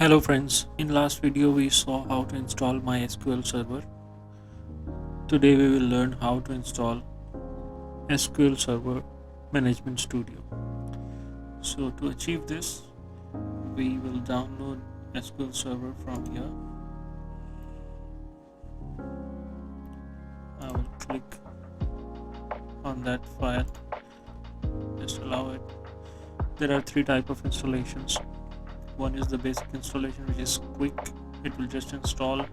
Hello friends, in last video we saw how to install MySQL Server. Today we will learn how to install SQL Server Management Studio. So to achieve this, we will download SQL Server from here. I will click on that file, just allow it. There are three types of installations. One is the basic installation, which is quick. It will just install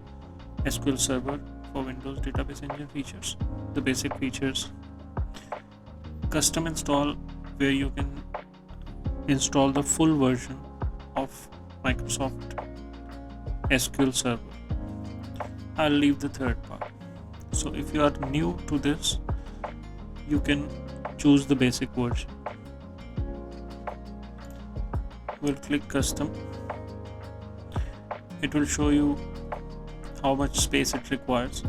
SQL Server for Windows Database Engine features, the basic features. Custom install, where you can install the full version of Microsoft SQL Server. I'll leave the third part. So if you are new to this, you can choose the basic version. We'll click custom. It will show you how much space it requires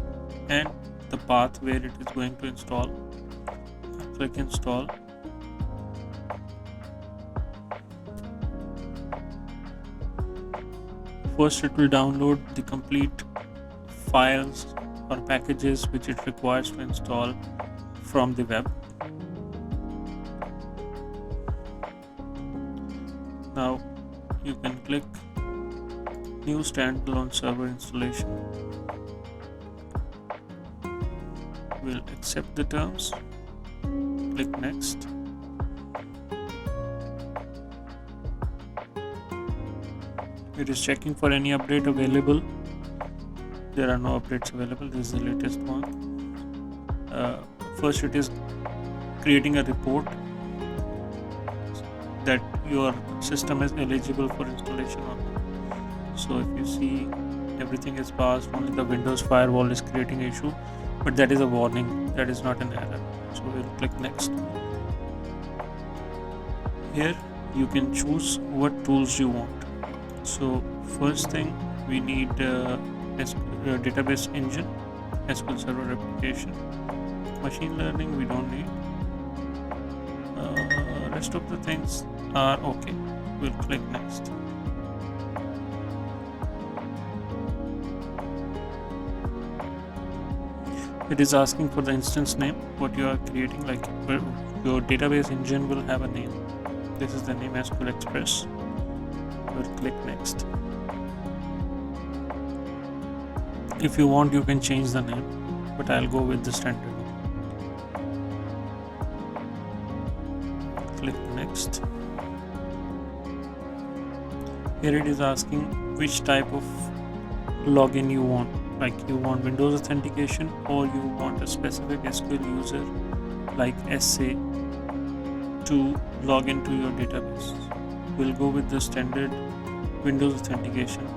and the path where it is going to install. Click install. First it will download the complete files or packages which it requires to install from the web. Now you can click new standalone server installation. We'll accept the terms. Click next. It is checking for any update available. There are no updates available. This is the latest one. First it is creating a report that your system is eligible for installation or not. So if you see everything is passed, only the Windows firewall is creating an issue, but that is a warning, that is not an error. So we'll click next. Here you can choose what tools you want. So first thing, we need database engine, SQL Server replication. Machine learning we don't need. Rest of the things are okay. We'll click next. It is asking for the instance name, what you are creating, like your database engine will have a name. This is the name, SQL Express. We'll click next. If you want, you can change the name, but I'll go with the standard name. Click next. Here it is asking which type of login you want, like you want Windows authentication or you want a specific SQL user like SA to log into your database. We'll go with the standard Windows authentication.